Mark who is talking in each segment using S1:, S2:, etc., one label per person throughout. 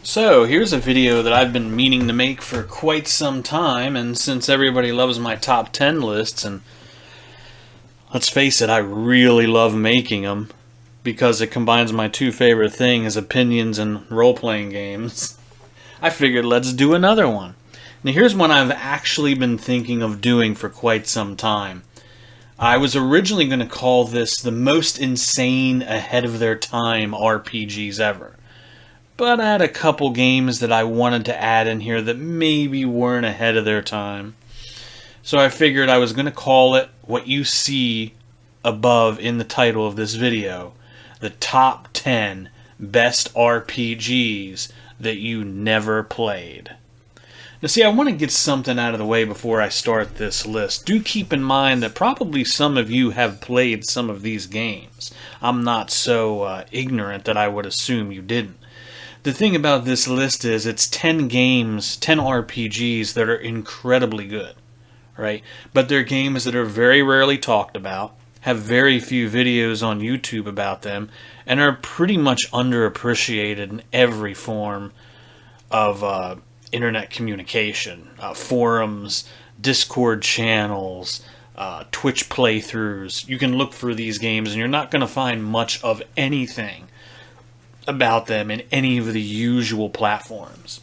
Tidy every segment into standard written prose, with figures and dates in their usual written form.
S1: So, here's a video that I've been meaning to make for quite some time, and since everybody loves my top 10 lists, and let's face it, I really love making them, because it combines my two favorite things, opinions and role-playing games, I figured let's do another one. Now here's one I've actually been thinking of doing for quite some time. I was originally going to call this the most insane ahead of their time RPGs ever. But I had a couple games that I wanted to add in here that maybe weren't ahead of their time. So I figured I was going to call it what you see above in the title of this video. The top 10 best RPGs that you never played. Now see, I want to get something out of the way before I start this list. Do keep in mind that probably some of you have played some of these games. I'm not so ignorant that I would assume you didn't. The thing about this list is it's 10 games, 10 RPGs that are incredibly good, right? But they're games that are very rarely talked about, have very few videos on YouTube about them, and are pretty much underappreciated in every form of internet communication. Forums, Discord channels, Twitch playthroughs. You can look for these games and you're not going to find much of anything about them in any of the usual platforms,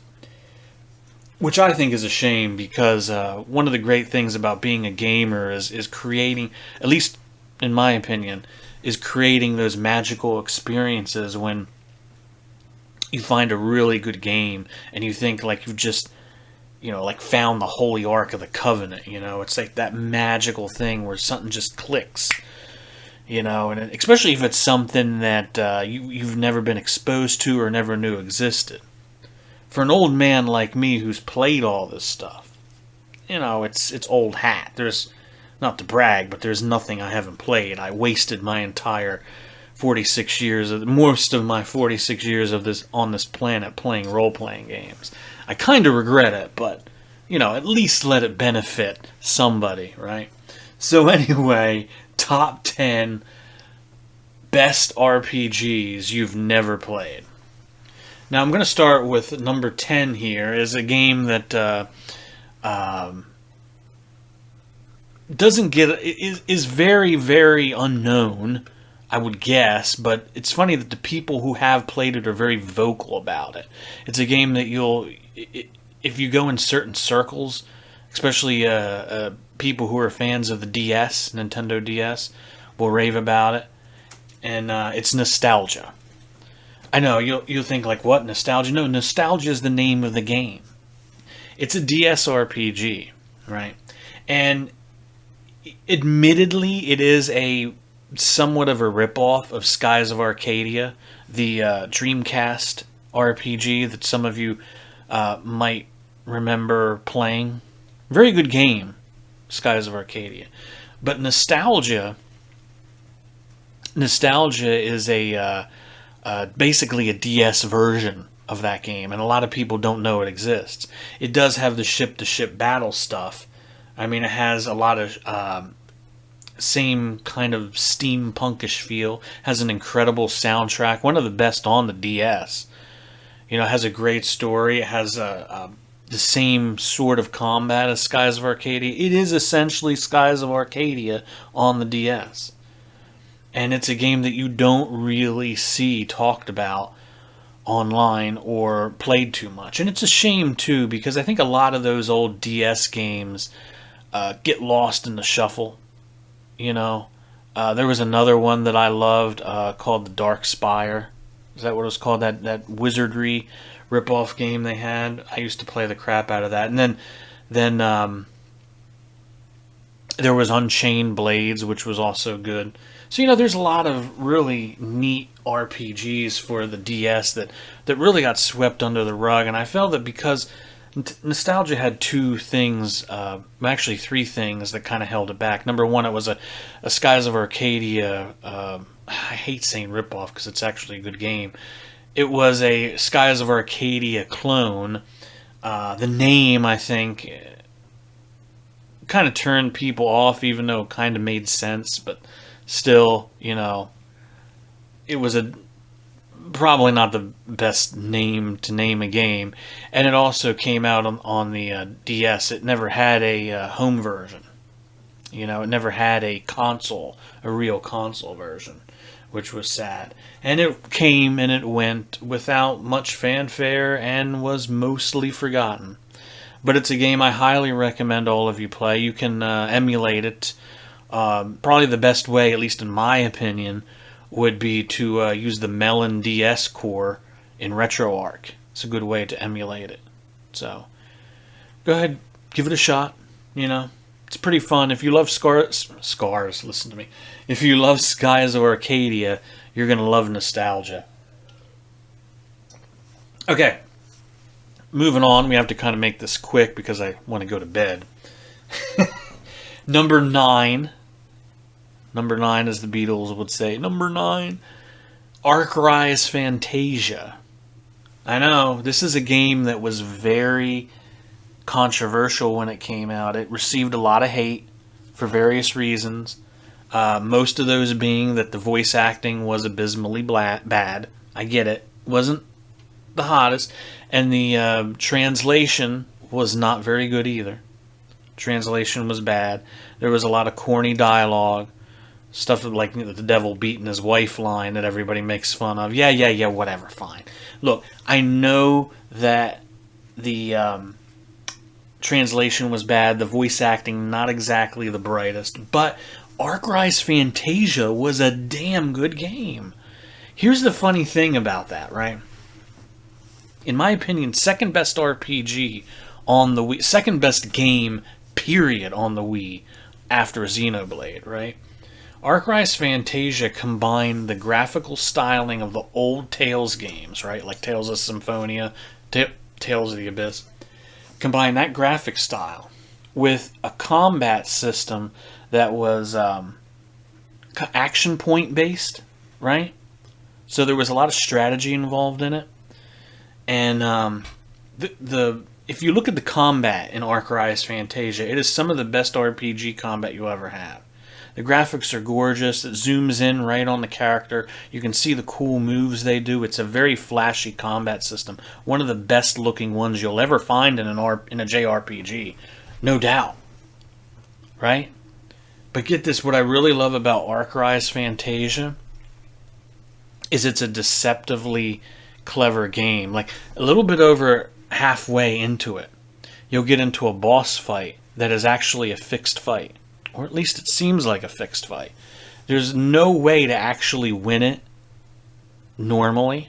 S1: which I think is a shame, because one of the great things about being a gamer is creating, at least in my opinion, is creating those magical experiences when you find a really good game and you think like you've just, like found the Holy Ark of the Covenant. It's like that magical thing where something just clicks. And especially if it's something that you've never been exposed to or never knew existed. For an old man like me who's played all this stuff, it's old hat. There's, not to brag, but there's nothing I haven't played. I wasted my entire 46 years, most of my 46 years of this on this planet playing role-playing games. I kind of regret it, but, at least let it benefit somebody, right? So anyway, top 10 best RPGs you've never played. Now I'm going to start with number 10 here. Is a game that is very, very unknown, I would guess, but it's funny that the people who have played it are very vocal about it. It's a game that if you go in certain circles, especially people who are fans of the DS, Nintendo DS, will rave about it, and it's Nostalgia. I know, you'll think like, what, Nostalgia? No, Nostalgia is the name of the game. It's a DS RPG, right? And admittedly, it is somewhat of a ripoff of Skies of Arcadia, the Dreamcast RPG that some of you might remember playing. Very good game, Skies of Arcadia. But Nostalgia is basically a DS version of that game, and a lot of people don't know it exists. It does have the ship-to-ship battle stuff. I mean, it has a lot of same kind of steampunkish feel. Has an incredible soundtrack, one of the best on the DS. It has a great story. It has the same sort of combat as Skies of Arcadia. It is essentially Skies of Arcadia on the DS. And it's a game that you don't really see talked about online or played too much. And it's a shame, too, because I think a lot of those old DS games get lost in the shuffle. There was another one that I loved called The Dark Spire. Is that what it was called? That wizardry rip-off game they had. I used to play the crap out of that. And then there was Unchained Blades, which was also good. So, there's a lot of really neat RPGs for the DS that really got swept under the rug. And I felt that because Nostalgia had two things, actually three things that kind of held it back. Number one, it was a Skies of Arcadia, I hate saying ripoff because it's actually a good game. It was a Skies of Arcadia clone. The name, I think, kind of turned people off, even though it kind of made sense, but still, it was a probably not the best name to name a game. And it also came out on the DS. It never had a home version. You know, it never had a console, a real console version, which was sad. And it came and it went without much fanfare and was mostly forgotten. But it's a game I highly recommend all of you play. You can emulate it. Probably the best way, at least in my opinion, would be to use the Melon DS core in RetroArch. It's a good way to emulate it. So, go ahead, give it a shot. You know, it's pretty fun. If you love Scars, listen to me. If you love Skies of Arcadia, you're going to love Nostalgia. Okay, moving on. We have to kind of make this quick because I want to go to bed. Number 9. Number 9, as the Beatles would say. Number 9. Ark-Rise Fantasia. I know, this is a game that was very controversial when it came out. It received a lot of hate for various reasons. Most of those being that the voice acting was abysmally bad. I get it. Wasn't the hottest. And the translation was not very good either. Translation was bad. There was a lot of corny dialogue. Stuff like the devil beating his wife line that everybody makes fun of. Yeah, whatever, fine. Look, I know that the translation was bad. The voice acting, not exactly the brightest. But Ark-Rise Fantasia was a damn good game. Here's the funny thing about that, right? In my opinion, second best RPG on the Wii. Second best game, period, on the Wii after Xenoblade, right? Ark-Rise Fantasia combined the graphical styling of the old Tales games, right? Like Tales of Symphonia, Tales of the Abyss. Combined that graphic style with a combat system that was action point based, right? So there was a lot of strategy involved in it. And if you look at the combat in Ark-Rise Fantasia, it is some of the best RPG combat you'll ever have. The graphics are gorgeous. It zooms in right on the character. You can see the cool moves they do. It's a very flashy combat system. One of the best looking ones you'll ever find in a JRPG. No doubt. Right? But get this, what I really love about Ark-Rise Fantasia is it's a deceptively clever game. Like, a little bit over halfway into it, you'll get into a boss fight that is actually a fixed fight. Or at least it seems like a fixed fight. There's no way to actually win it normally,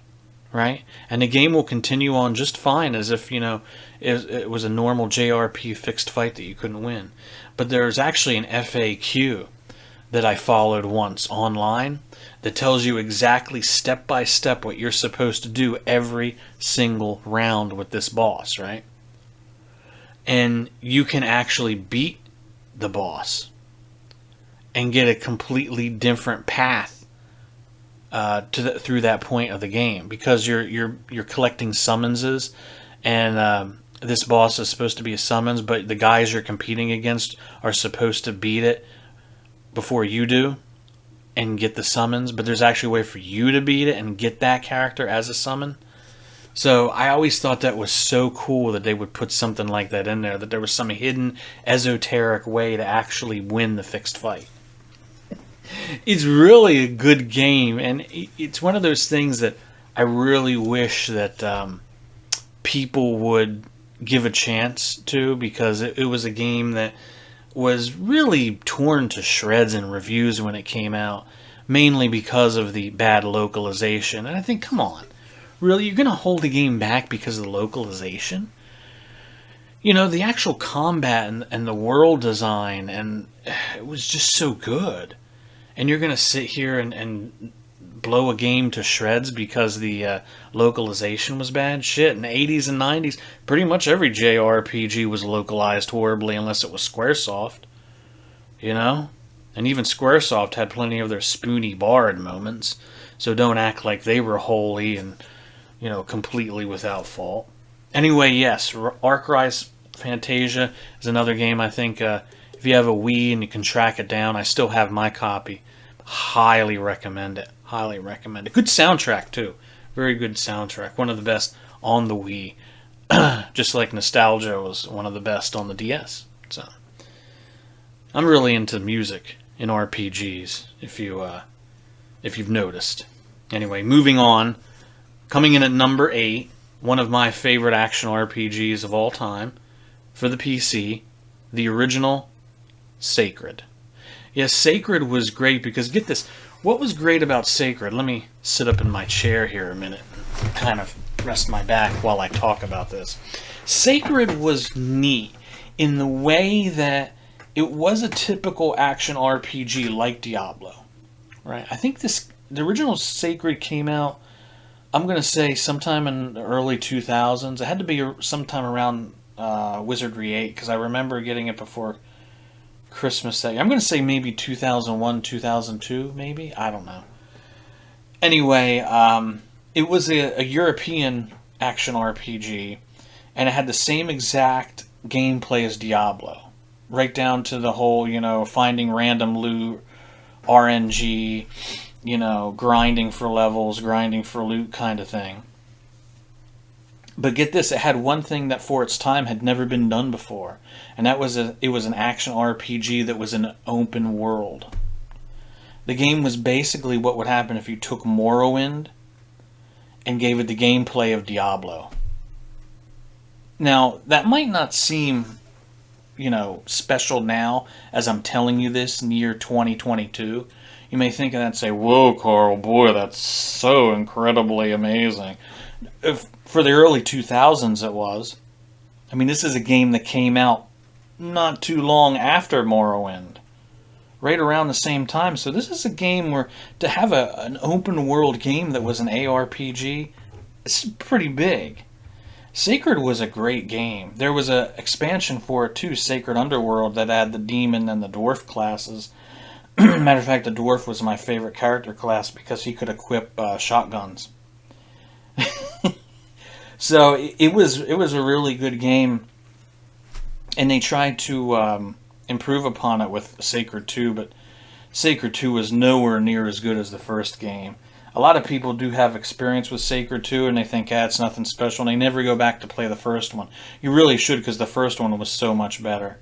S1: right? And the game will continue on just fine as if, you know, it was a normal JRP fixed fight that you couldn't win. But there's actually an FAQ that I followed once online that tells you exactly step by step what you're supposed to do every single round with this boss, right? And you can actually beat the boss and get a completely different path through that point of the game, because you're collecting summonses, and this boss is supposed to be a summons, but the guys you're competing against are supposed to beat it before you do and get the summons, but there's actually a way for you to beat it and get that character as a summon. So I always thought that was so cool that they would put something like that in there, that there was some hidden esoteric way to actually win the fixed fight. It's really a good game, and it's one of those things that I really wish that people would give a chance to, because it was a game that was really torn to shreds in reviews when it came out, mainly because of the bad localization. And I think, come on, really, you're going to hold the game back because of the localization? You know, the actual combat and the world design, and it was just so good. And you're going to sit here and blow a game to shreds because the localization was bad? Shit, in the 80s and 90s, pretty much every JRPG was localized horribly unless it was Squaresoft. You know? And even Squaresoft had plenty of their spoony bard moments, so don't act like they were holy and, you know, completely without fault. Anyway, yes, Ark-Rise Fantasia is another game I think, if you have a Wii and you can track it down, I still have my copy. Highly recommend it. Highly recommend it. Good soundtrack, too. Very good soundtrack. One of the best on the Wii. Just like Nostalgia was one of the best on the DS. So I'm really into music in RPGs, if you've noticed. Anyway, moving on. Coming in at number 8, one of my favorite action RPGs of all time for the PC, the original Sacred. Yes, Sacred was great because, get this, what was great about Sacred? Let me sit up in my chair here a minute and kind of rest my back while I talk about this. Sacred was neat in the way that it was a typical action RPG like Diablo, right? I think the original Sacred came out, I'm going to say sometime in the early 2000s. It had to be sometime around Wizardry 8 because I remember getting it before Christmas Day. I'm going to say maybe 2001, 2002, maybe? I don't know. Anyway, it was a European action RPG, and it had the same exact gameplay as Diablo. Right down to the whole, finding random loot, RNG, grinding for levels, grinding for loot kind of thing. But get this, it had one thing that for its time had never been done before, and that was it was an action RPG that was an open world. The game was basically what would happen if you took Morrowind and gave it the gameplay of Diablo. Now, that might not seem, special now as I'm telling you this in the year 2022. You may think of that and say, whoa, Carl, boy, that's so incredibly amazing. For the early 2000s it was. I mean, this is a game that came out not too long after Morrowind. Right around the same time. So this is a game where to have an open world game that was an ARPG, it's pretty big. Sacred was a great game. There was an expansion for it too, Sacred Underworld, that had the demon and the dwarf classes. Matter of fact, the dwarf was my favorite character class because he could equip shotguns. So it was a really good game, and they tried to improve upon it with Sacred 2, but Sacred 2 was nowhere near as good as the first game. A lot of people do have experience with Sacred 2, and they think, it's nothing special, and they never go back to play the first one. You really should, because the first one was so much better.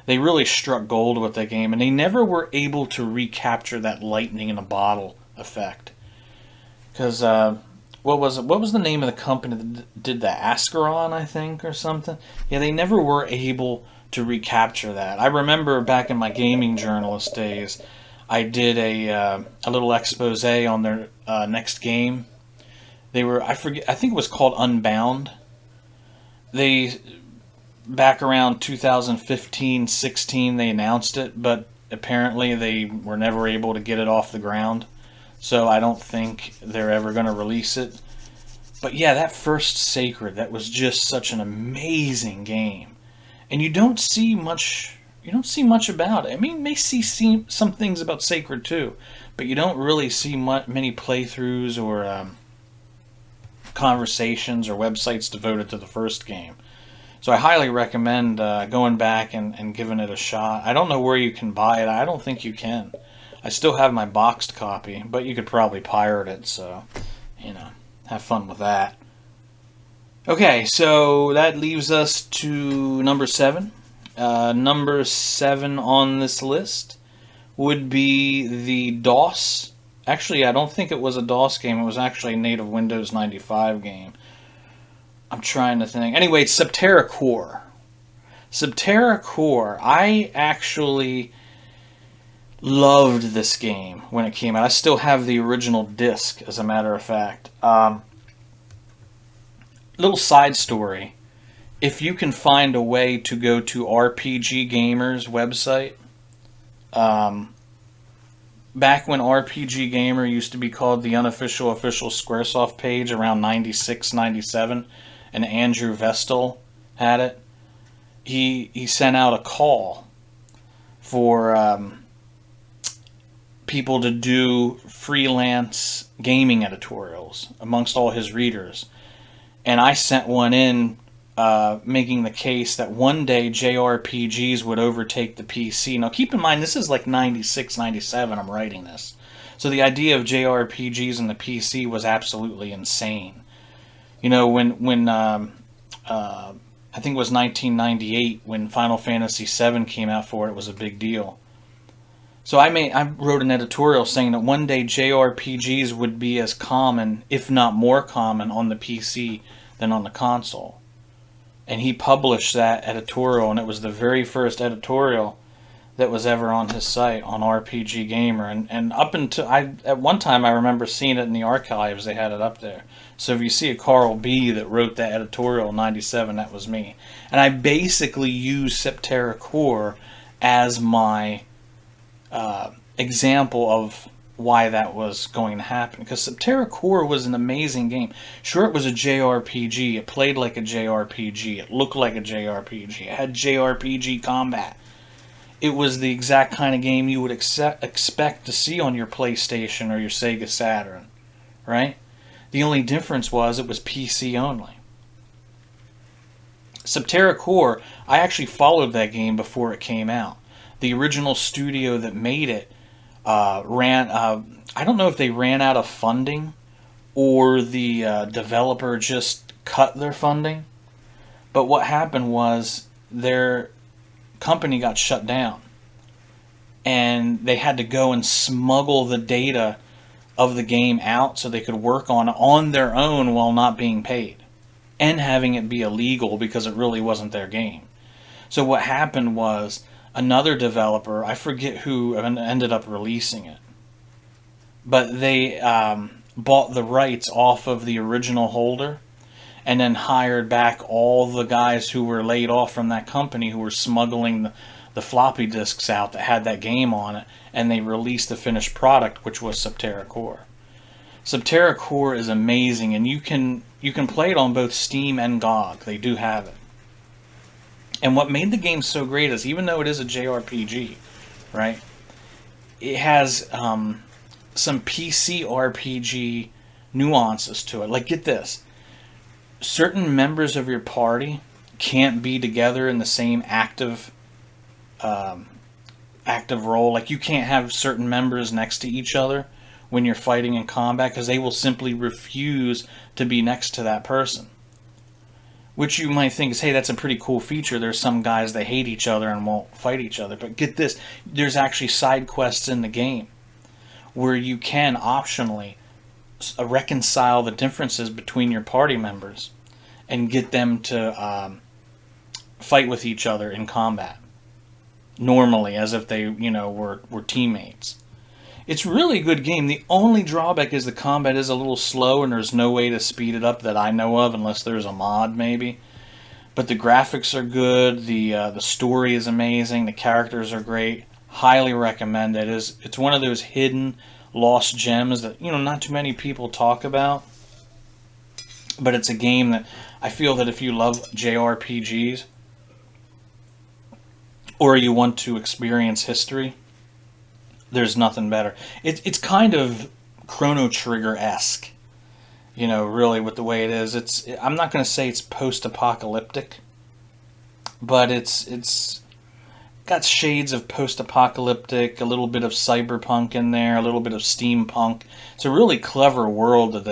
S1: They really struck gold with that game, and they never were able to recapture that lightning in a bottle effect. Because, what was it? What was the name of the company that did the Ascaron, I think, or something? Yeah, they never were able to recapture that. I remember back in my gaming journalist days, I did a little expose on their next game. I think it was called Unbound. Back around 2015-16, they announced it, but apparently they were never able to get it off the ground. So I don't think they're ever going to release it. But yeah, that first Sacred, that was just such an amazing game. And you don't see much about it. I mean, you may see some things about Sacred too, but you don't really see many playthroughs or conversations or websites devoted to the first game. So I highly recommend going back and giving it a shot. I don't know where you can buy it. I don't think you can. I still have my boxed copy, but you could probably pirate it, so, have fun with that. Okay, so that leaves us to number 7. Number 7 on this list would be the DOS. Actually, I don't think it was a DOS game. It was actually a native Windows 95 game. I'm trying to think. Anyway, it's Subterra Core. Subterra Core, I actually loved this game when it came out. I still have the original disc, as a matter of fact. Little side story. If you can find a way to go to RPG Gamer's website, back when RPG Gamer used to be called the unofficial official Squaresoft page around 96, 97, and Andrew Vestal had it, he sent out a call for people to do freelance gaming editorials amongst all his readers. And I sent one in making the case that one day JRPGs would overtake the PC. Now keep in mind, this is like 96, 97 I'm writing this.
S2: So the idea of JRPGs in the PC was absolutely insane. You know, when I think it was 1998 when Final Fantasy VII came out for it, it was a big deal. So I wrote an editorial saying that one day JRPGs would be as common, if not more common, on the PC than on the console. And he published that editorial, and it was the very first editorial that was ever on his site on RPG Gamer. And up until at one time I remember seeing it in the archives, they had it up there. So if you see a Carl B that wrote that editorial in 97, that was me. And I basically used Septerra Core as my example of why that was going to happen. Because Septerra Core was an amazing game. Sure, it was a JRPG. It played like a JRPG. It looked like a JRPG. It had JRPG combat. It was the exact kind of game you would expect to see on your PlayStation or your Sega Saturn, right? The only difference was it was PC only. Septerra Core, I actually followed that game before it came out. The original studio that made it I don't know if they ran out of funding or the developer just cut their funding. But what happened was their company got shut down. And they had to go and smuggle the data of the game out so they could work on their own while not being paid. And having it be illegal because it really wasn't their game. So what happened was another developer, I forget who ended up releasing it, but they bought the rights off of the original holder and then hired back all the guys who were laid off from that company who were smuggling the floppy disks out that had that game on it, and they released the finished product, which was Septerra Core. Septerra Core is amazing, and you can play it on both Steam and GOG. They do have it. And what made the game so great is, even though it is a JRPG, right, it has some PC RPG nuances to it. Like, get this. Certain members of your party can't be together in the same active role. Like, you can't have certain members next to each other when you're fighting in combat because they will simply refuse to be next to that person. Which you might think is, hey, that's a pretty cool feature. There's some guys that hate each other and won't fight each other. But get this, there's actually side quests in the game where you can optionally reconcile the differences between your party members and get them to fight with each other in combat. Normally, as if they, were teammates. It's really a good game. The only drawback is the combat is a little slow and there's no way to speed it up that I know of unless there's a mod maybe. But the graphics are good, the story is amazing, the characters are great. Highly recommend it. It's one of those hidden lost gems that not too many people talk about. But it's a game that I feel that if you love JRPGs or you want to experience history, there's nothing better. It's kind of Chrono Trigger-esque, really with the way it is. I'm not going to say it's post-apocalyptic, but it's got shades of post-apocalyptic, a little bit of cyberpunk in there, a little bit of steampunk. It's a really clever world that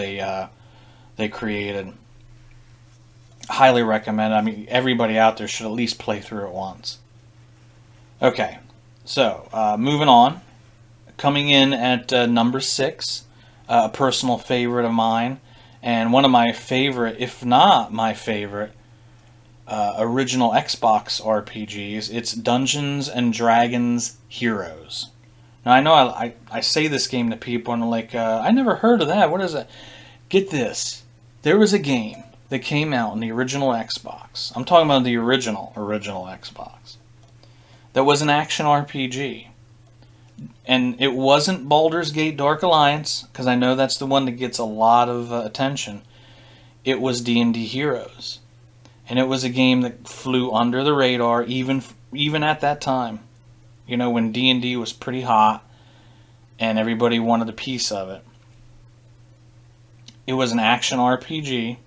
S2: they created. Highly recommend it. I mean, everybody out there should at least play through it once. Okay, so moving on. Coming in at number 6, a personal favorite of mine, and one of my favorite, if not my favorite, original Xbox RPGs. It's Dungeons and Dragons Heroes. Now, I know I say this game to people, and they're like, I never heard of that. What is that? Get this. There was a game that came out in the original Xbox. I'm talking about the original Xbox. That was an action RPG. And it wasn't Baldur's Gate Dark Alliance, because I know that's the one that gets a lot of attention. It was D&D Heroes. And it was a game that flew under the radar, even at that time. When D&D was pretty hot, and everybody wanted a piece of it. It was an action RPG,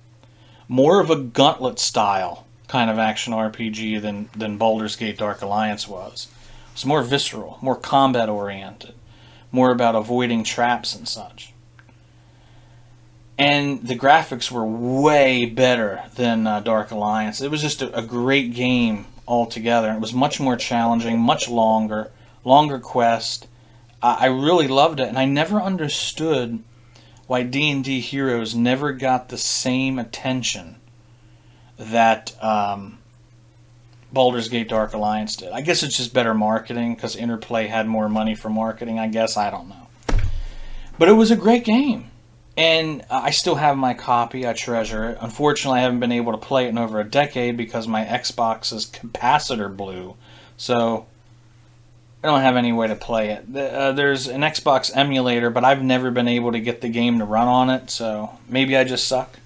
S2: more of a Gauntlet style kind of action RPG than Baldur's Gate Dark Alliance was. It's more visceral, more combat oriented. more about avoiding traps and such. And the graphics were way better than Dark Alliance. It was just a great game altogether. It was much more challenging, much longer quest. I really loved it, and I never understood why D&D Heroes never got the same attention that Baldur's Gate Dark Alliance did. I guess it's just better marketing, because Interplay had more money for marketing, I guess. I don't know. But it was a great game. And I still have my copy. I treasure it. Unfortunately, I haven't been able to play it in over a decade because my Xbox's capacitor blew. So I don't have any way to play it. There's an Xbox emulator, but I've never been able to get the game to run on it. So maybe I just suck.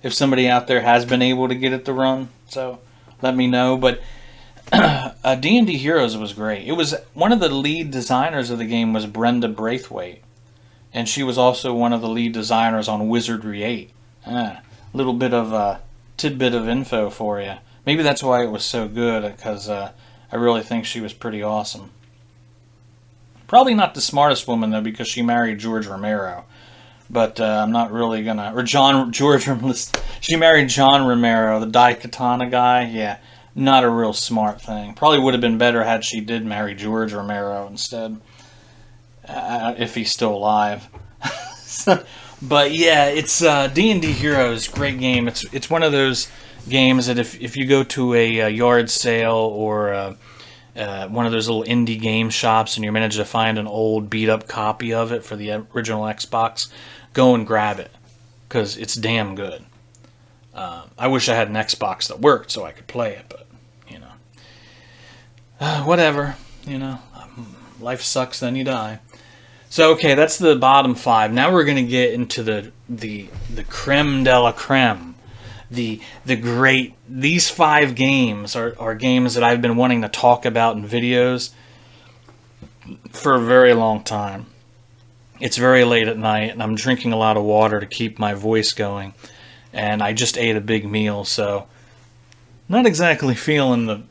S2: If somebody out there has been able to get it to run, so let me know. But D&D Heroes was great. It was one of the lead designers of the game was Brenda Braithwaite. And she was also one of the lead designers on Wizardry 8. A little bit of a tidbit of info for you. Maybe that's why it was so good, because I really think she was pretty awesome. Probably not the smartest woman, though, because she married George Romero. But I'm not really going to... Or she married John Romero, the Daikatana guy. Yeah, not a real smart thing. Probably would have been better had she did marry George Romero instead. If he's still alive. But yeah, it's D&D Heroes, great game. It's one of those games that if you go to a yard sale or one of those little indie game shops and you manage to find an old beat up copy of it for the original Xbox, go and grab it, because it's damn good. I wish I had an Xbox that worked so I could play it, but whatever, life sucks, then you die. So, okay, that's the bottom 5. Now we're going to get into the creme de la creme. The great... These 5 games are games that I've been wanting to talk about in videos for a very long time. It's very late at night, and I'm drinking a lot of water to keep my voice going. And I just ate a big meal, so... Not exactly feeling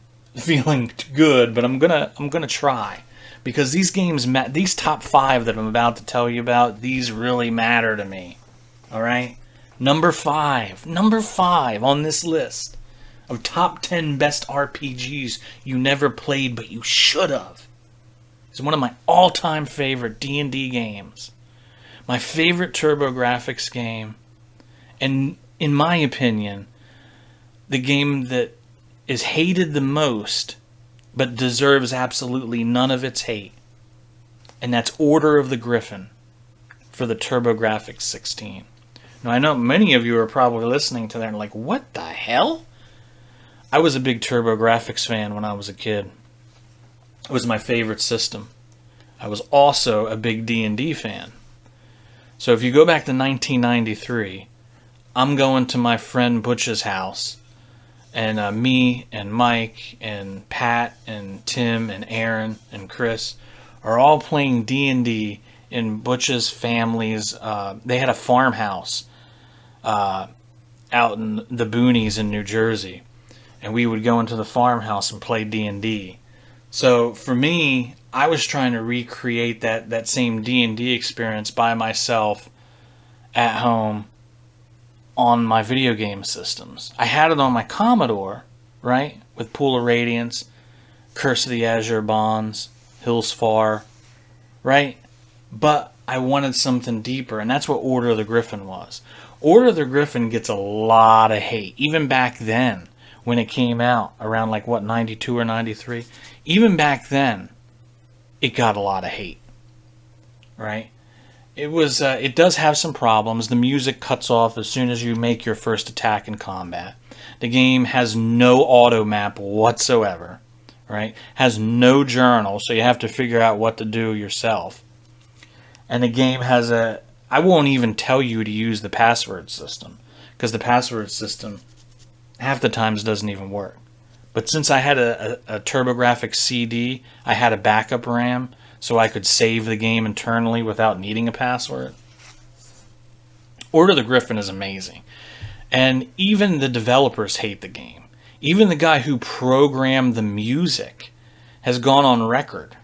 S2: good, but I'm gonna try. Because these games, these top 5 that I'm about to tell you about, these really matter to me. Alright? Number 5 on this list of top 10 best RPGs you never played but you should have. It's one of my all-time favorite D&D games. My favorite TurboGrafx game. And in my opinion, the game that is hated the most but deserves absolutely none of its hate. And that's Order of the Griffin for the TurboGrafx 16. Now, I know many of you are probably listening to that and like, what the hell? I was a big TurboGrafx fan when I was a kid. It was my favorite system. I was also a big D&D fan. So if you go back to 1993, I'm going to my friend Butch's house. And me and Mike and Pat and Tim and Aaron and Chris are all playing D&D in Butch's family's... they had a farmhouse out in the boonies in New Jersey. And we would go into the farmhouse and play D&D. So for me, I was trying to recreate that same D&D experience by myself at home on my video game systems. I had it on my Commodore, right? With Pool of Radiance, Curse of the Azure Bonds, Hills Far, right? But I wanted something deeper, and that's what Order of the Griffin was. Order of the Griffin gets a lot of hate, even back then, when it came out, around 92 or 93. Even back then, it got a lot of hate, right? It was. It does have some problems. The music cuts off as soon as you make your first attack in combat. The game has no auto map whatsoever, right? Has no journal, so you have to figure out what to do yourself. And the game has a... I won't even tell you to use the password system, because the password system half the times doesn't even work. But since I had a TurboGrafx CD, I had a backup RAM, so I could save the game internally without needing a password. Order of the Griffin is amazing. And even the developers hate the game. Even the guy who programmed the music has gone on record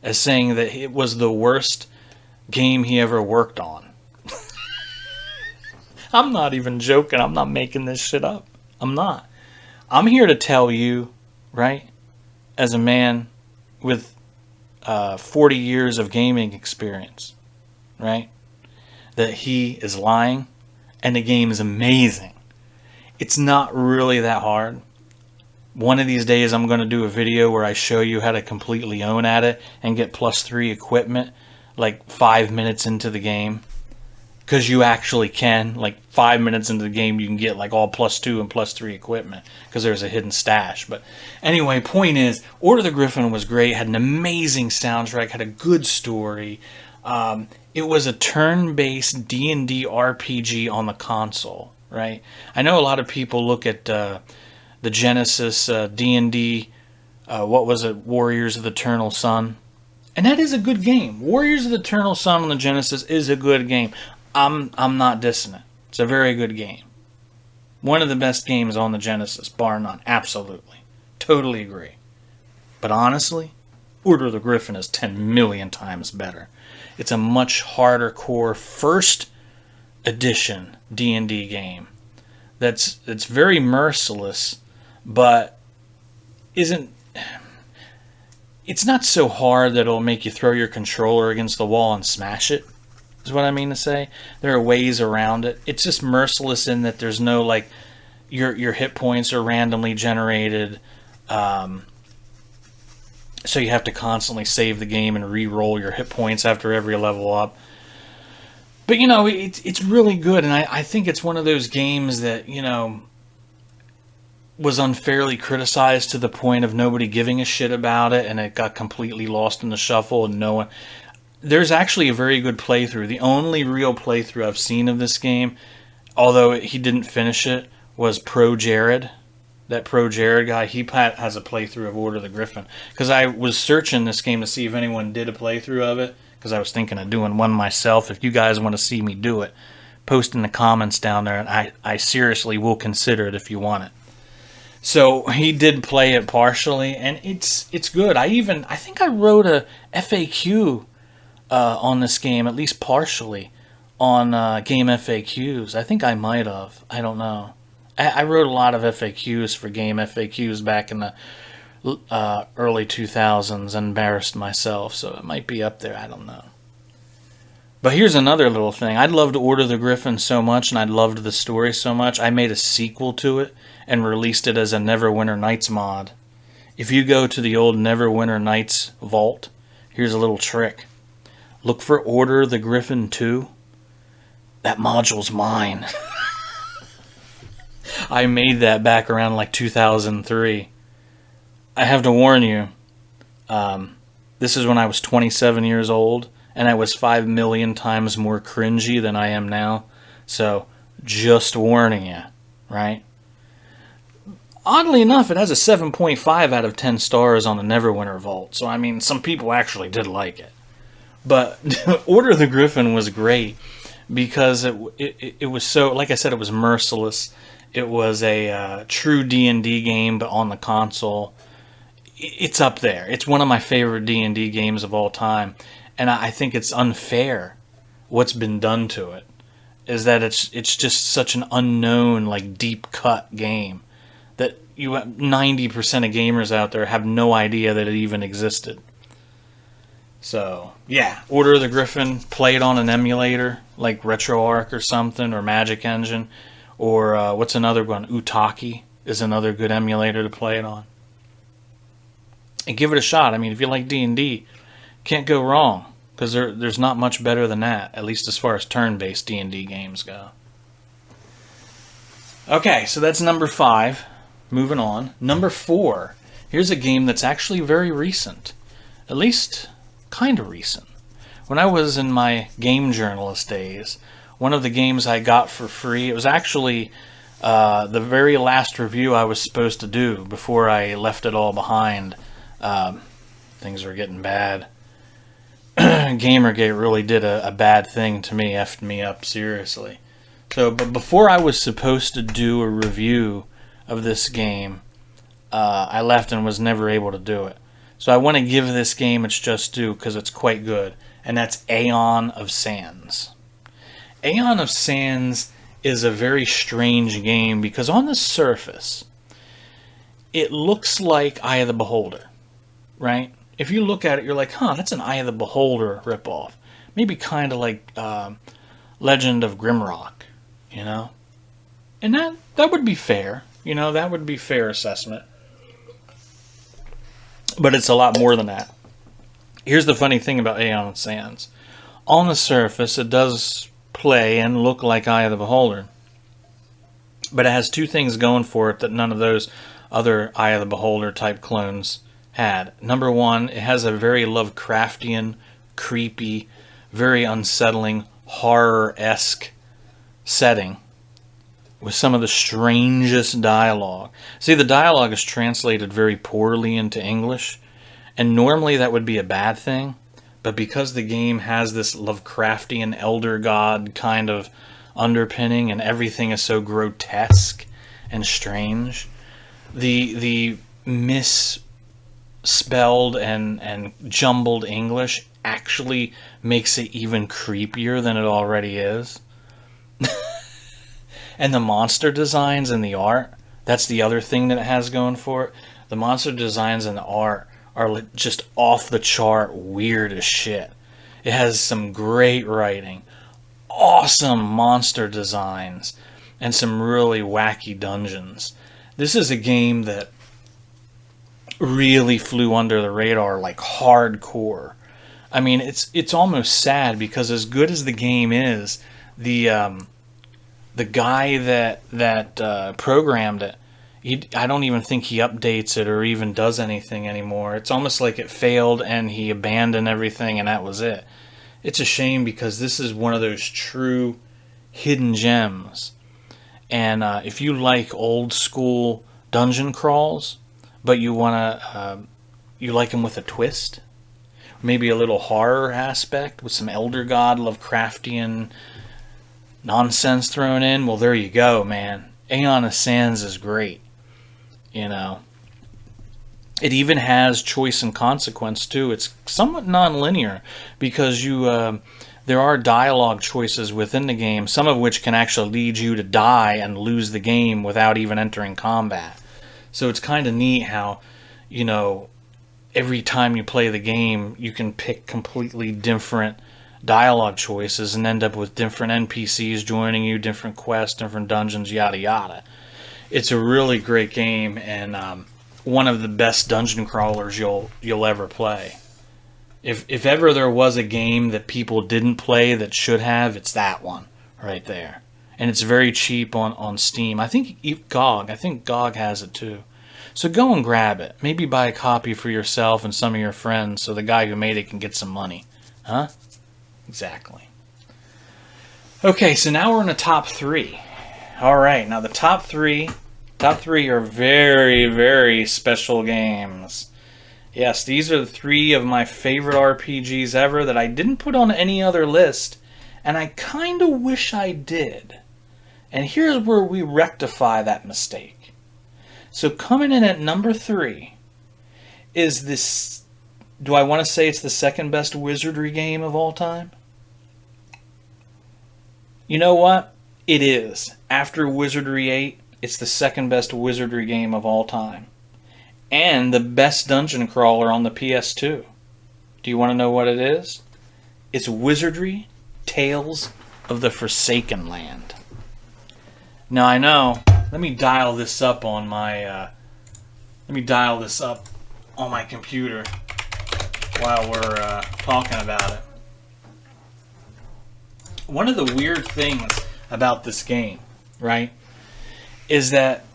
S2: as saying that it was the worst game he ever worked on. I'm not even joking. I'm not making this shit up. I'm not. I'm here to tell you, right, as a man with 40 years of gaming experience, right, that he is lying and the game is amazing. It's not really that hard. One of these days I'm going to do a video where I show you how to completely own at it and get +3 equipment like 5 minutes into the game. Because you actually can, like 5 minutes into the game, you can get like all +2 and +3 equipment because there's a hidden stash. But anyway, point is, Order of the Griffin was great, had an amazing soundtrack, had a good story. It was a turn-based D&D RPG on the console, right? I know a lot of people look at the Genesis D&D, what was it, Warriors of the Eternal Sun. And that is a good game. Warriors of the Eternal Sun on the Genesis is a good game. I'm not dissing it. It's a very good game. One of the best games on the Genesis, bar none. Absolutely. Totally agree. But honestly, Order of the Griffin is 10 million times better. It's a much harder core first edition D&D game. That's very merciless, but isn't... It's not so hard that it'll make you throw your controller against the wall and smash it. Is what I mean to say. There are ways around it. It's just merciless in that there's no like your hit points are randomly generated, so you have to constantly save the game and re-roll your hit points after every level up. But you know, it's really good, and I think it's one of those games that, you know, was unfairly criticized to the point of nobody giving a shit about it, and it got completely lost in the shuffle, and no one... There's actually a very good playthrough. The only real playthrough I've seen of this game, although he didn't finish it, was Pro Jared. That Pro Jared guy, he has a playthrough of Order of the Griffin. Because I was searching this game to see if anyone did a playthrough of it, because I was thinking of doing one myself. If you guys want to see me do it, post in the comments down there, and I seriously will consider it if you want it. So he did play it partially, and it's good. I think I wrote a FAQ on this game, at least partially, on Game FAQs. I think I might have. I don't know. I wrote a lot of FAQs for Game FAQs back in the early 2000s. Embarrassed myself, so it might be up there. I don't know. But here's another little thing. I loved Order of the Griffin so much, and I loved the story so much, I made a sequel to it and released it as a Neverwinter Nights mod. If you go to the old Neverwinter Nights vault, here's a little trick. Look for Order of the Griffin 2. That module's mine. I made that back around like 2003. I have to warn you, this is when I was 27 years old, and I was 5 million times more cringy than I am now. So, just warning you, right? Oddly enough, it has a 7.5 out of 10 stars on the Neverwinter Vault. So, I mean, some people actually did like it. But Order of the Griffin was great because it was so, like I said, it was merciless. It was a true D&D game, but on the console. It's up there. It's one of my favorite D&D games of all time. And I think it's unfair what's been done to it. Is that it's just such an unknown, like, deep cut game that 90% of gamers out there have no idea that it even existed. So, yeah, Order of the Griffin, play it on an emulator, like RetroArch or something, or Magic Engine, or what's another one? Utaki is another good emulator to play it on. And give it a shot. I mean, if you like D&D, can't go wrong, because there's not much better than that, at least as far as turn-based D&D games go. Okay, so that's number 5. Moving on. Number 4. Here's a game that's actually very recent. At least, kind of recent. When I was in my game journalist days, one of the games I got for free, it was actually the very last review I was supposed to do before I left it all behind. Things were getting bad. Gamergate really did a bad thing to me, effed me up seriously. So, but before I was supposed to do a review of this game, I left and was never able to do it. So I want to give this game its just due because it's quite good, and that's Aeon of Sands. Aeon of Sands is a very strange game because on the surface, it looks like Eye of the Beholder, right? If you look at it, you're like, huh, that's an Eye of the Beholder ripoff. Maybe kind of like Legend of Grimrock, you know? And that would be fair. You know, that would be fair assessment. But it's a lot more than that. Here's the funny thing about Aeon of Sands. On the surface, it does play and look like Eye of the Beholder. But it has two things going for it that none of those other Eye of the Beholder type clones had. Number one, it has a very Lovecraftian, creepy, very unsettling, horror-esque setting with some of the strangest dialogue. See, the dialogue is translated very poorly into English, and normally that would be a bad thing, but because the game has this Lovecraftian elder god kind of underpinning and everything is so grotesque and strange, the misspelled and jumbled English actually makes it even creepier than it already is. And the monster designs and the art, that's the other thing that it has going for it. The monster designs and the art are just off the chart weird as shit. It has some great writing, awesome monster designs, and some really wacky dungeons. This is a game that really flew under the radar, like hardcore. I mean, it's almost sad because as good as the game is, the guy that programmed it, I don't even think he updates it or even does anything anymore. It's almost like it failed and he abandoned everything and that was it. It's a shame because this is one of those true hidden gems. And if you like old school dungeon crawls, but you you like them with a twist, maybe a little horror aspect with some Elder God Lovecraftian nonsense thrown in, well, there you go, man. Aeon of Sands is great. You know, it even has choice and consequence too. It's somewhat non-linear because there are dialogue choices within the game, some of which can actually lead you to die and lose the game without even entering combat. So it's kind of neat how, you know, every time you play the game, you can pick completely different dialogue choices and end up with different NPCs joining you, different quests, different dungeons, yada yada. It's a really great game and one of the best dungeon crawlers you'll ever play. If ever there was a game that people didn't play that should have, it's that one right there. And it's very cheap on Steam. I think GOG has it too. So go and grab it. Maybe buy a copy for yourself and some of your friends so the guy who made it can get some money. Huh? Exactly. Okay, so now we're in the top three. Alright, now the top three are very, very special games. Yes, these are the three of my favorite RPGs ever that I didn't put on any other list, and I kind of wish I did. And here's where we rectify that mistake. So coming in at number 3 is this, do I want to say it's the second best wizardry game of all time? You know what? It is. After Wizardry 8, it's the second best wizardry game of all time. And the best dungeon crawler on the PS2. Do you want to know what it is? It's Wizardry Tales of the Forsaken Land. Now I know, let me dial this up on my computer while we're talking about it. One of the weird things about this game, right, is that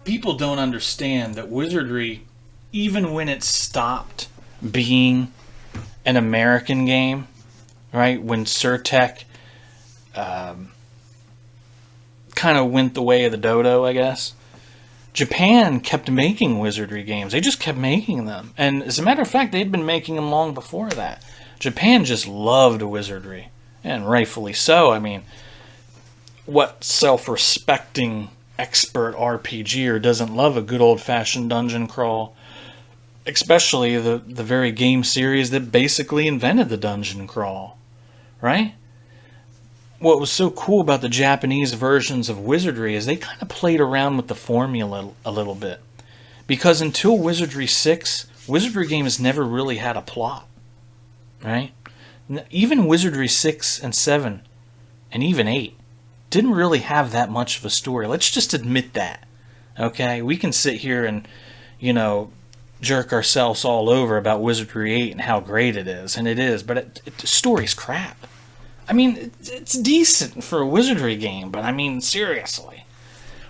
S2: people don't understand that Wizardry, even when it stopped being an American game, right, when Surtech kind of went the way of the dodo, I guess, Japan kept making wizardry games. They just kept making them. And as a matter of fact, they'd been making them long before that. Japan just loved wizardry. And rightfully so. I mean, what self-respecting expert RPGer doesn't love a good old-fashioned dungeon crawl, especially the very game series that basically invented the dungeon crawl, right? What was so cool about the Japanese versions of Wizardry is they kind of played around with the formula a little bit. Because until Wizardry 6, Wizardry games never really had a plot, right? Even Wizardry 6 and 7, and even 8, didn't really have that much of a story. Let's just admit that, okay? We can sit here and, jerk ourselves all over about Wizardry 8 and how great it is, and it is, but the story's crap. I mean, it's decent for a Wizardry game, but I mean, seriously.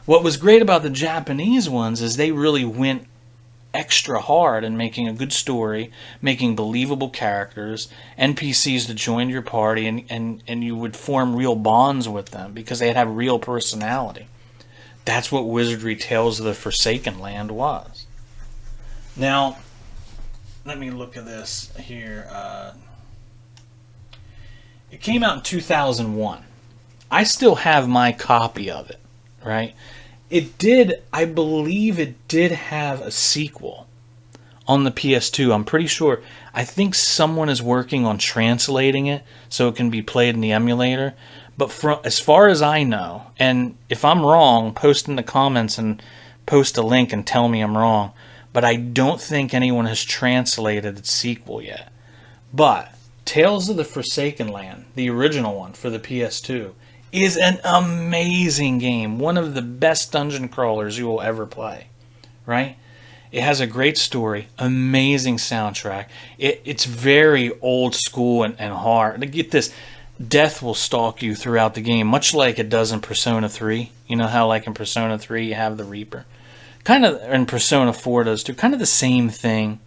S2: What was great about the Japanese ones is they really went extra hard in making a good story, making believable characters, NPCs that joined your party, and you would form real bonds with them because they'd have real personality. That's what Wizardry Tales of the Forsaken Land was. Now, let me look at this here. It came out in 2001. I still have my copy of it, right? I believe it did have a sequel on the PS2. I'm pretty sure. I think someone is working on translating it so it can be played in the emulator. But as far as I know, and if I'm wrong, post in the comments and post a link and tell me I'm wrong. But I don't think anyone has translated its sequel yet. But Tales of the Forsaken Land, the original one for the PS2, is an amazing game. One of the best dungeon crawlers you will ever play, right? It has a great story, amazing soundtrack. It's very old school and hard. Get this, death will stalk you throughout the game, much like it does in Persona 3. You know how like in Persona 3 you have the Reaper? Kind of, in Persona 4 does too. Kind of the same thing,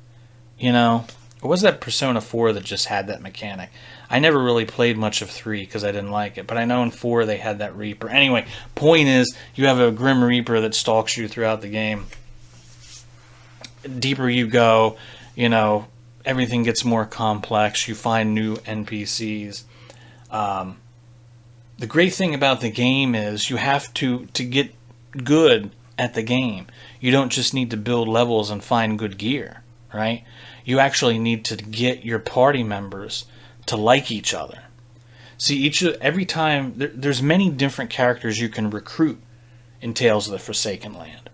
S2: Or was that Persona 4 that just had that mechanic? I never really played much of 3 because I didn't like it. But I know in 4 they had that Reaper. Anyway, point is, you have a Grim Reaper that stalks you throughout the game. Deeper you go, everything gets more complex. You find new NPCs. The great thing about the game is you have to get good at the game. You don't just need to build levels and find good gear, right? You actually need to get your party members to like each other. See, every time there's many different characters you can recruit in Tales of the Forsaken Land,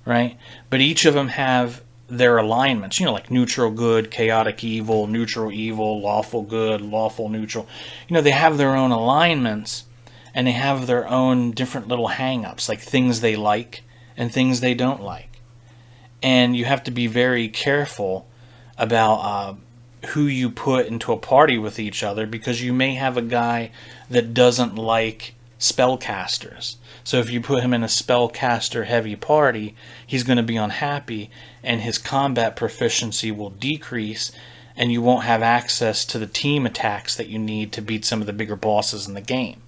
S2: right? But each of them have their alignments, like neutral good, chaotic evil, neutral evil, lawful good, lawful neutral. They have their own alignments, and they have their own different little hang-ups, like things they like and things they don't like. And you have to be very careful about who you put into a party with each other, because you may have a guy that doesn't like spellcasters. So if you put him in a spellcaster heavy party, he's going to be unhappy and his combat proficiency will decrease, and you won't have access to the team attacks that you need to beat some of the bigger bosses in the game.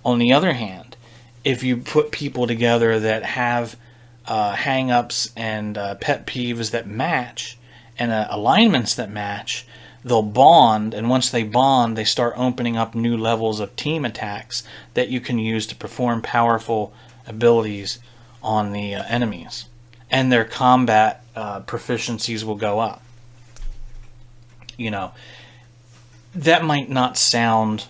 S2: On the other hand, if you put people together that have hang-ups and pet peeves that match, and alignments that match, they'll bond, and once they bond, they start opening up new levels of team attacks that you can use to perform powerful abilities on the enemies. And their combat proficiencies will go up. That might not sound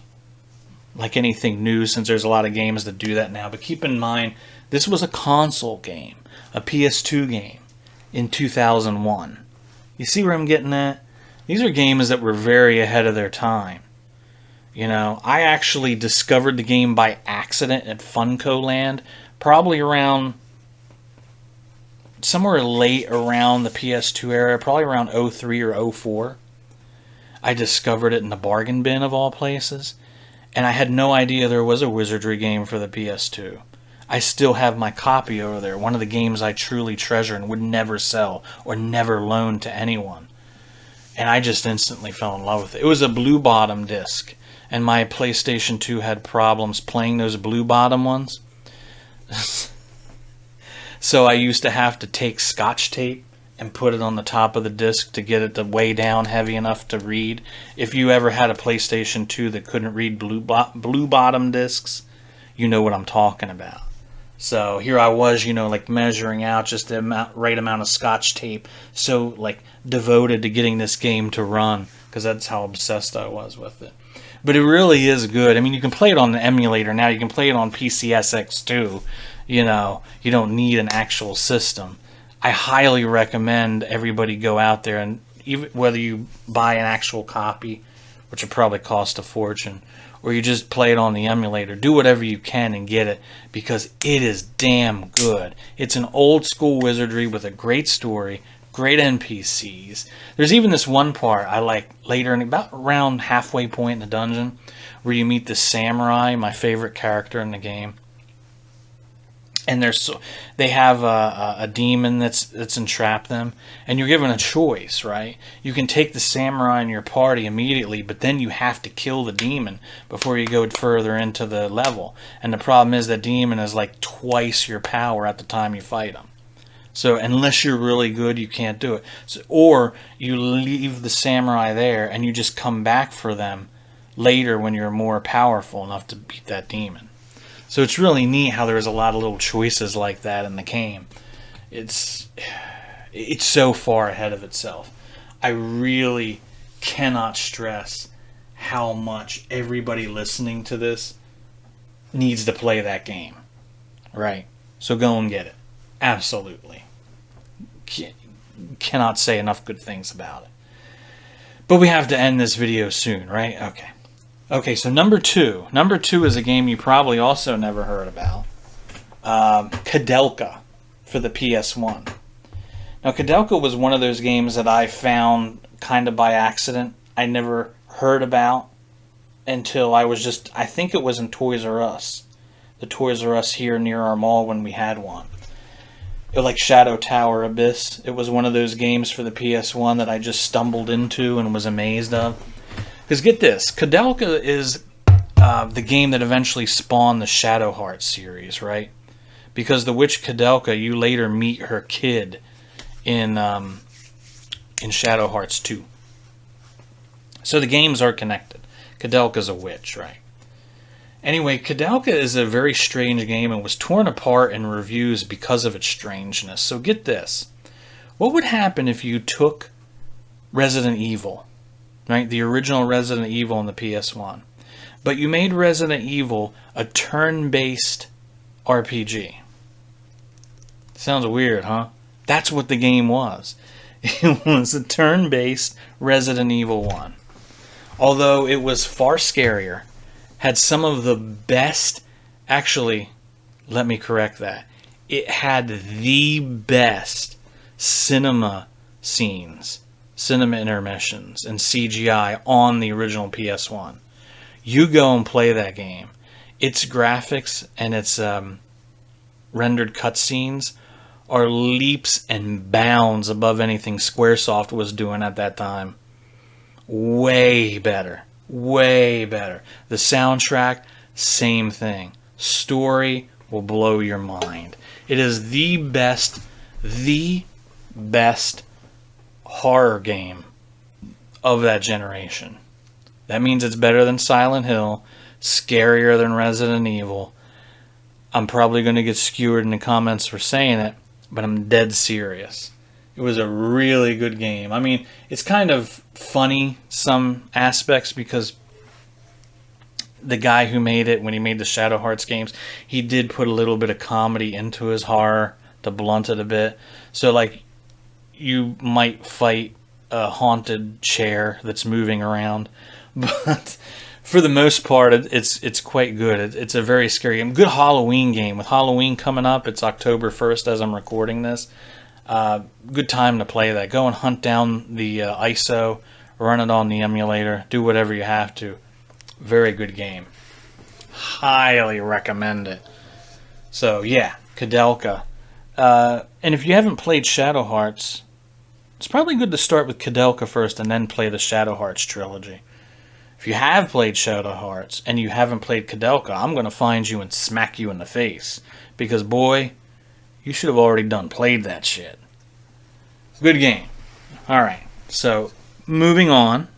S2: like anything new, since there's a lot of games that do that now, but keep in mind, this was a console game, a PS2 game in 2001. You see where I'm getting at? These are games that were very ahead of their time. I actually discovered the game by accident at Funko Land, probably around somewhere late around the PS2 era, probably around 03 or 04. I discovered it in the bargain bin of all places, and I had no idea there was a Wizardry game for the PS2. I still have my copy over there, one of the games I truly treasure and would never sell or never loan to anyone. And I just instantly fell in love with it. It was a blue bottom disc, and my PlayStation 2 had problems playing those blue bottom ones. So I used to have to take Scotch tape and put it on the top of the disc to get it to weigh down heavy enough to read. If you ever had a PlayStation 2 that couldn't read blue bottom discs, you know what I'm talking about. So here I was, like measuring out just the right amount of Scotch tape, so like devoted to getting this game to run, because that's how obsessed I was with it. But it really is good. I mean, you can play it on the emulator now. You can play it on PCSX too. You don't need an actual system. I highly recommend everybody go out there, and even whether you buy an actual copy, which will probably cost a fortune, or you just play it on the emulator, do whatever you can and get it, because it is damn good. It's an old school wizardry with a great story, great NPCs. There's even this one part I like later, about around halfway point in the dungeon, where you meet the samurai, my favorite character in the game. And they have a demon that's entrapped them, and you're given a choice, right? You can take the samurai in your party immediately, but then you have to kill the demon before you go further into the level. And the problem is that demon is like twice your power at the time you fight him. So unless you're really good, you can't do it. Or you leave the samurai there and you just come back for them later when you're more powerful enough to beat that demon. So it's really neat how there's a lot of little choices like that in the game. It's so far ahead of itself. I really cannot stress how much everybody listening to this needs to play that game. Right? So go and get it. Absolutely. Cannot say enough good things about it. But we have to end this video soon, right? Okay, so number two. Number two is a game you probably also never heard about. Koudelka for the PS1. Now, Koudelka was one of those games that I found kind of by accident. I never heard about until I think it was in Toys R Us. The Toys R Us here near our mall when we had one. It was like Shadow Tower Abyss. It was one of those games for the PS1 that I just stumbled into and was amazed of. Because get this, Koudelka is the game that eventually spawned the Shadow Hearts series, right? Because the witch Koudelka, you later meet her kid in Shadow Hearts 2. So the games are connected. Koudelka's a witch, right? Anyway, Koudelka is a very strange game and was torn apart in reviews because of its strangeness. So get this. What would happen if you took Resident Evil, right? The original Resident Evil on the PS1. But you made Resident Evil a turn-based RPG. Sounds weird, huh? That's what the game was. It was a turn-based Resident Evil 1. Although it was far scarier, had some of the best... Actually, let me correct that. It had the best cinema scenes, cinema intermissions, and CGI on the original PS1. You go and play that game. Its graphics and its rendered cutscenes are leaps and bounds above anything Squaresoft was doing at that time. Way better. Way better. The soundtrack, same thing. Story will blow your mind. It is the best horror game of that generation. That means it's better than Silent Hill, scarier than Resident Evil. I'm probably going to get skewered in the comments for saying it, but I'm dead serious. It was a really good game. I mean, it's kind of funny some aspects because the guy who made it, when he made the Shadow Hearts games, he did put a little bit of comedy into his horror to blunt it a bit. So, like, you might fight a haunted chair that's moving around, but for the most part, it's quite good. It's a very scary game. Good Halloween game. With Halloween coming up, it's October 1st as I'm recording this. Good time to play that. Go and hunt down the ISO, run it on the emulator, do whatever you have to. Very good game. Highly recommend it. So yeah, Koudelka. And if you haven't played Shadow Hearts, it's probably good to start with Koudelka first and then play the Shadow Hearts trilogy. If you have played Shadow Hearts and you haven't played Koudelka, I'm going to find you and smack you in the face. Because boy, you should have already played that shit. Good game. Alright, so moving on.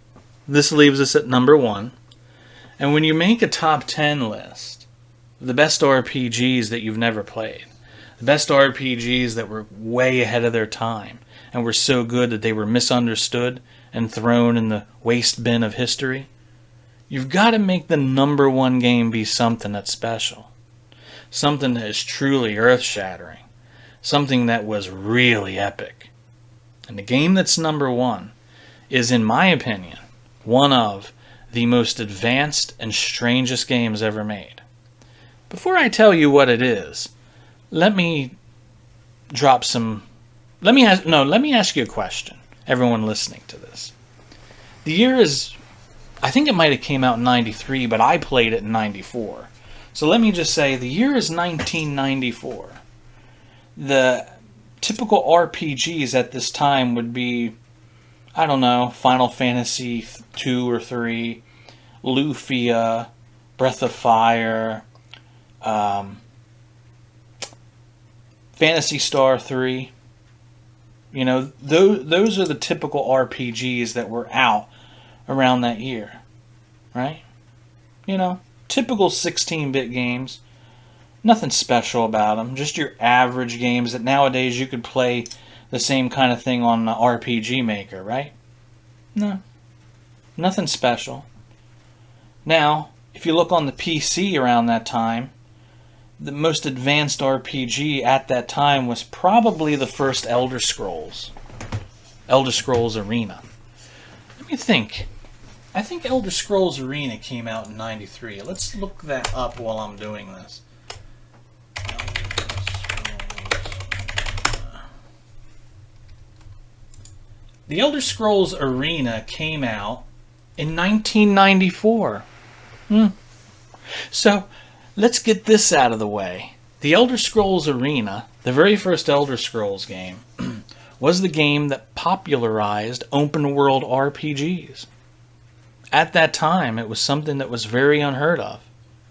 S2: This leaves us at number 1. And when you make a top 10 list, The best RPGs that you've never played. The best RPGs that were way ahead of their time and were so good that they were misunderstood and thrown in the waste bin of history. You've got to make the number one game be something that's special. Something that is truly earth-shattering. Something that was really epic. And the game that's number one is, in my opinion, one of the most advanced and strangest games ever made. Before I tell you what it is, let me ask you a question, everyone listening to this. The year is, I think it might have came out in 93, but I played it in 94. So let me just say, the year is 1994. The typical RPGs at this time would be, I don't know, Final Fantasy 2 or 3, Lufia, Breath of Fire, Phantasy Star 3. You know, those are the typical RPGs that were out around that year, right? You know, typical 16-bit games. Nothing special about them. Just your average games that nowadays you could play the same kind of thing on the RPG Maker, right? No. Nothing special. Now, if you look on the PC around that time, the most advanced RPG at that time was probably the first Elder Scrolls. Elder Scrolls Arena. Let me think. I think Elder Scrolls Arena came out in 93. Let's look that up while I'm doing this. The Elder Scrolls Arena came out in 1994. So, let's get this out of the way. The Elder Scrolls Arena, the very first Elder Scrolls game, was the game that popularized open world RPGs. At that time, it was something that was very unheard of.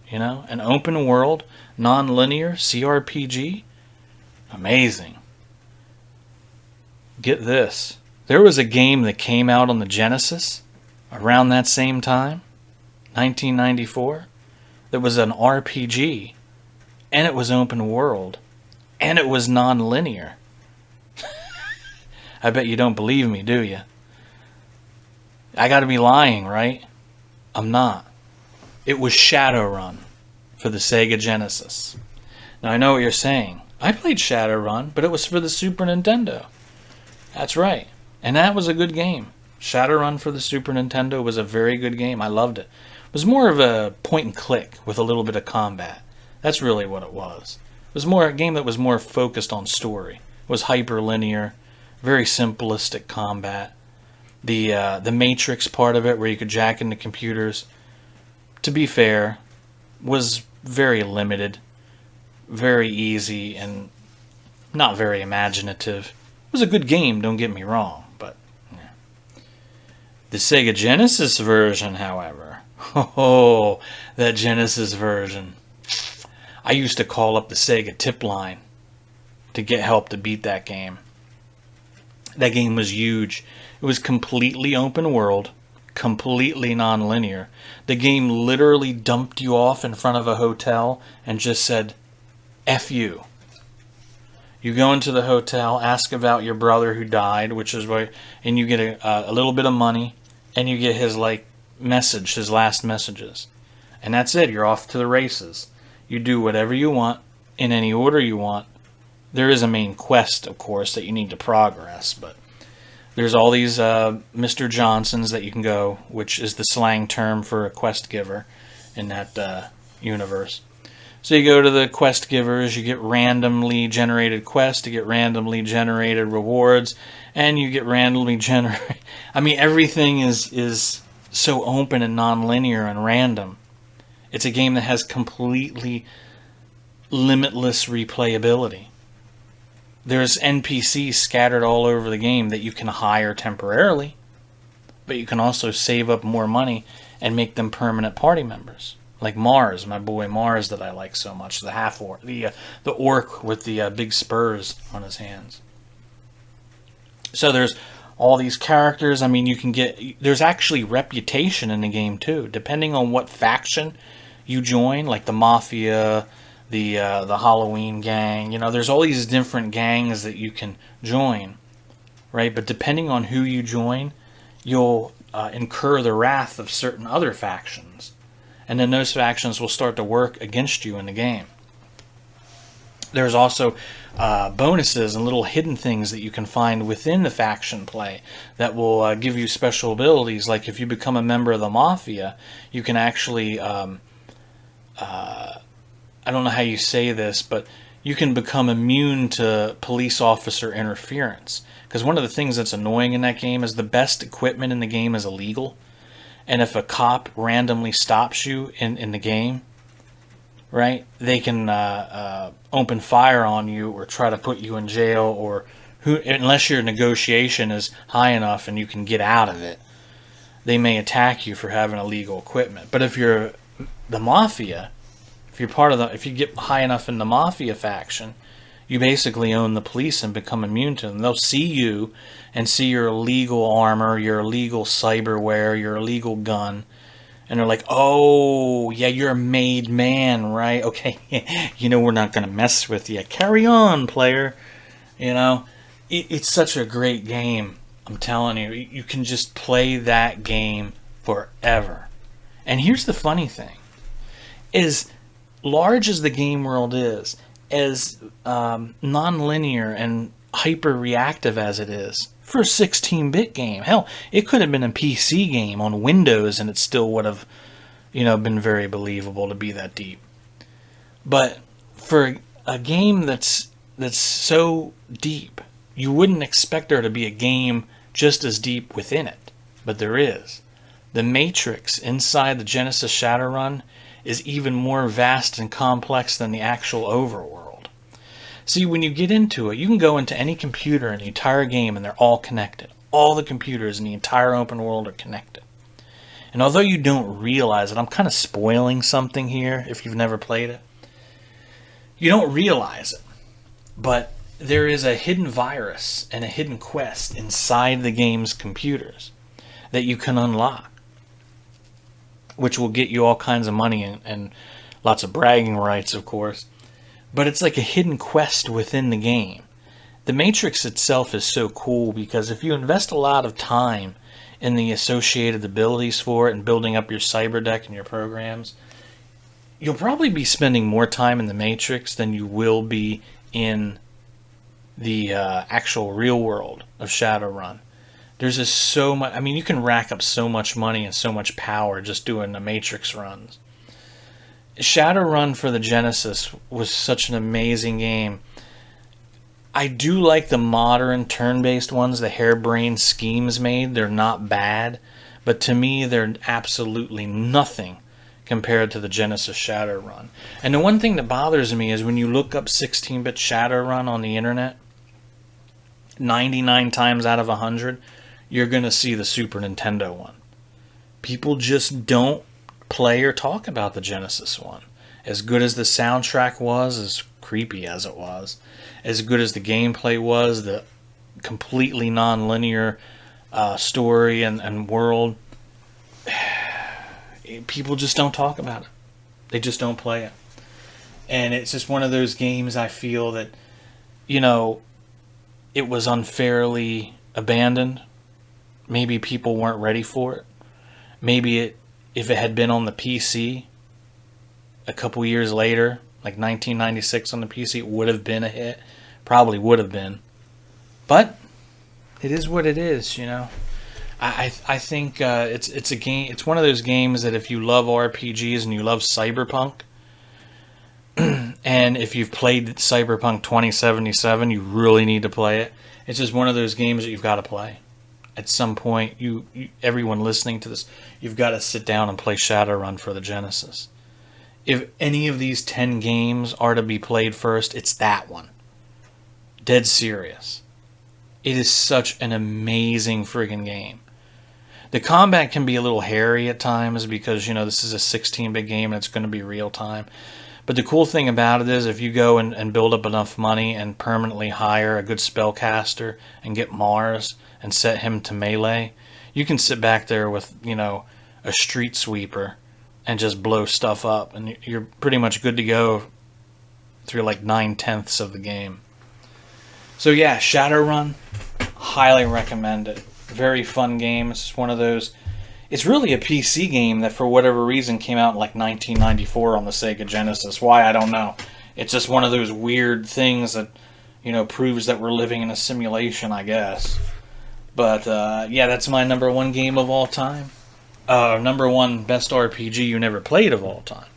S2: You know, an open world, non-linear CRPG. Amazing. Get this. There was a game that came out on the Genesis around that same time, 1994. That was an RPG, and it was open world, and it was non-linear. I bet you don't believe me, do you? I gotta be lying, right? I'm not. It was Shadowrun for the Sega Genesis. Now I know what you're saying. I played Shadowrun, but it was for the Super Nintendo. That's right. And that was a good game. Shadowrun for the Super Nintendo was a very good game. I loved it. It was more of a point and click with a little bit of combat. That's really what it was. It was more a game that was more focused on story. It was hyper-linear, very simplistic combat. The Matrix part of it, where you could jack into computers, to be fair, was very limited, very easy, and not very imaginative. It was a good game, don't get me wrong, but yeah. The Sega Genesis version, however, oh, that Genesis version. I used to call up the Sega tip line to get help to beat that game. That game was huge. It was completely open world, completely non-linear. The game literally dumped you off in front of a hotel and just said, F you. You go into the hotel, ask about your brother who died, which is why, and you get a little bit of money, and you get his message, his last messages. And that's it. You're off to the races. You do whatever you want, in any order you want. There is a main quest, of course, that you need to progress, but there's all these Mr. Johnsons that you can go, which is the slang term for a quest giver in that universe. So you go to the quest givers, you get randomly generated quests, you get randomly generated rewards, and you get randomly generated... I mean, everything is so open and non-linear and random. It's a game that has completely limitless replayability. There's NPCs scattered all over the game that you can hire temporarily, but you can also save up more money and make them permanent party members. Like Mars, my boy Mars that I like so much, the half-orc, the orc with the big spurs on his hands. So there's all these characters. I mean, there's actually reputation in the game too. Depending on what faction you join, like the Mafia, the Halloween gang. There's all these different gangs that you can join, right? But depending on who you join, you'll incur the wrath of certain other factions, and then those factions will start to work against you in the game. There's also bonuses and little hidden things that you can find within the faction play that will give you special abilities. Like if you become a member of the Mafia, you can actually, I don't know how you say this, but you can become immune to police officer interference. Because one of the things that's annoying in that game is the best equipment in the game is illegal. And if a cop randomly stops you in the game, right, they can open fire on you or try to put you in jail, or unless your negotiation is high enough and you can get out of it, they may attack you for having illegal equipment. But if you're the Mafia, if you get high enough in the Mafia faction, you basically own the police and become immune to them. They'll see you and see your illegal armor, your illegal cyberware, your illegal gun, and they're like, oh, yeah, you're a made man, right? Okay, we're not going to mess with you. Carry on, player. It's such a great game. I'm telling you, you can just play that game forever. And here's the funny thing. As large as the game world is, as non-linear and hyper-reactive as it is, for a 16-bit game. Hell, it could have been a PC game on Windows and it still would have, been very believable to be that deep. But for a game that's so deep, you wouldn't expect there to be a game just as deep within it. But there is. The Matrix inside the Genesis Shadowrun is even more vast and complex than the actual overworld. See, when you get into it, you can go into any computer in the entire game and they're all connected. All the computers in the entire open world are connected. And although you don't realize it, I'm kind of spoiling something here if you've never played it. You don't realize it, but there is a hidden virus and a hidden quest inside the game's computers that you can unlock, which will get you all kinds of money and lots of bragging rights, of course. But it's like a hidden quest within the game. The Matrix itself is so cool because if you invest a lot of time in the associated abilities for it and building up your cyber deck and your programs, you'll probably be spending more time in the Matrix than you will be in the actual real world of Shadowrun. There's just so much. You can rack up so much money and so much power just doing the Matrix runs. Shadowrun for the Genesis was such an amazing game. I do like the modern turn-based ones, the harebrained schemes made. They're not bad, but to me they're absolutely nothing compared to the Genesis Shadowrun. And the one thing that bothers me is when you look up 16-bit Shadowrun on the internet, 99 times out of 100, you're going to see the Super Nintendo one. People just don't play or talk about the Genesis one. As good as the soundtrack was, as creepy as it was, as good as the gameplay was, the completely non-linear story and world, people just don't talk about it. They just don't play it. And it's just one of those games I feel that, it was unfairly abandoned. Maybe people weren't ready for it. Maybe if it had been on the PC a couple years later, like 1996 on the PC, it would have been a hit. Probably would have been. But it is what it is, I think it's a game. It's one of those games that if you love RPGs and you love Cyberpunk, and if you've played Cyberpunk 2077, you really need to play it. It's just one of those games that you've got to play. At some point, everyone listening to this, you've got to sit down and play Shadowrun for the Genesis. If any of these 10 games are to be played first, it's that one. Dead serious. It is such an amazing friggin' game. The combat can be a little hairy at times because, this is a 16-bit game and it's going to be real time. But the cool thing about it is if you go and build up enough money and permanently hire a good spellcaster and get Mars and set him to melee, you can sit back there with, a street sweeper and just blow stuff up, and you're pretty much good to go through like 9/10 of the game. So yeah, Shadowrun, highly recommend it. Very fun game. It's just one of those. It's really a PC game that for whatever reason came out in like 1994 on the Sega Genesis. Why, I don't know. It's just one of those weird things that, you know, proves that we're living in a simulation, I guess. But yeah, that's my number one game of all time. Number one best RPG you never played of all time.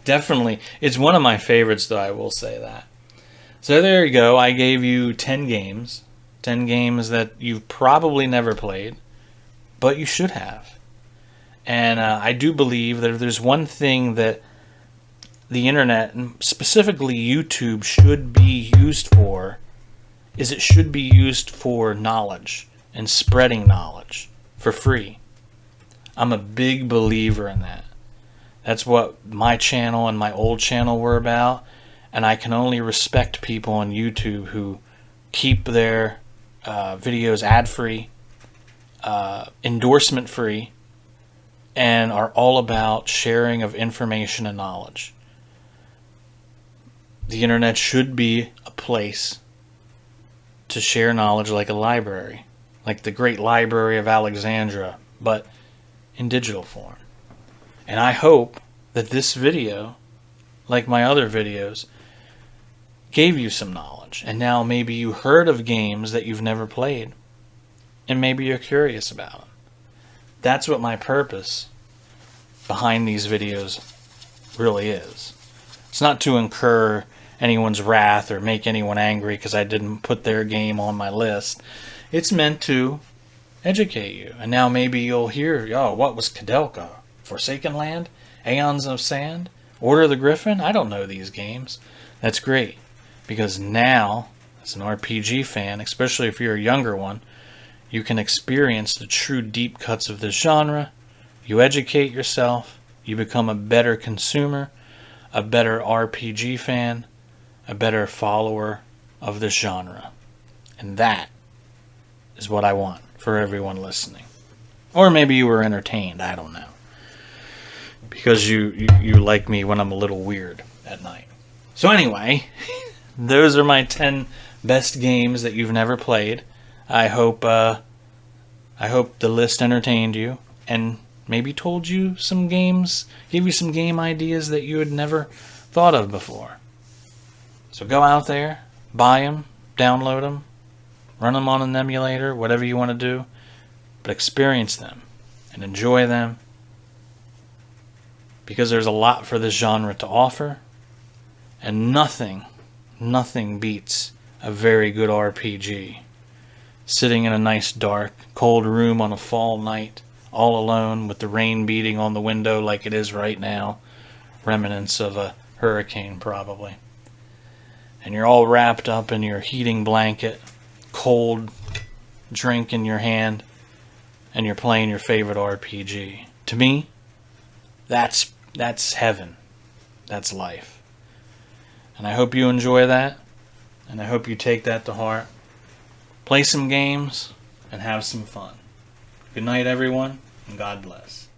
S2: Definitely. It's one of my favorites, though, I will say that. So there you go. I gave you 10 games. 10 games that you've probably never played, but you should have. And I do believe that if there's one thing that the internet, and specifically YouTube, should be used for, is it should be used for knowledge and spreading knowledge for free. I'm a big believer in that. That's what my channel and my old channel were about, and I can only respect people on YouTube who keep their videos ad-free, endorsement-free, and are all about sharing of information and knowledge. The internet should be a place to share knowledge like a library, like the Great Library of Alexandria, but in digital form. And I hope that this video, like my other videos, gave you some knowledge. And now maybe you heard of games that you've never played, and maybe you're curious about them. That's what my purpose behind these videos really is. It's not to incur anyone's wrath or make anyone angry because I didn't put their game on my list. It's meant to educate you. And now maybe you'll hear, oh, what was Kudelka? Forsaken Land? Aeons of Sand? Order of the Griffin? I don't know these games. That's great. Because now, as an RPG fan, especially if you're a younger one, you can experience the true deep cuts of this genre. You educate yourself. You become a better consumer, a better RPG fan, a better follower of this genre. And that is what I want for everyone listening. Or maybe you were entertained, I don't know. Because you like me when I'm a little weird at night. So anyway, those are my 10 best games that you've never played. I hope the list entertained you and maybe told you some games, gave you some game ideas that you had never thought of before. So go out there, buy them, download them, run them on an emulator, whatever you want to do, but experience them and enjoy them, because there's a lot for this genre to offer, and nothing beats a very good RPG. Sitting in a nice dark, cold room on a fall night, all alone with the rain beating on the window like it is right now, remnants of a hurricane probably. And you're all wrapped up in your heating blanket, cold drink in your hand, and you're playing your favorite RPG. To me, that's heaven. That's life. And I hope you enjoy that, and I hope you take that to heart. Play some games and have some fun. Good night, everyone, and God bless.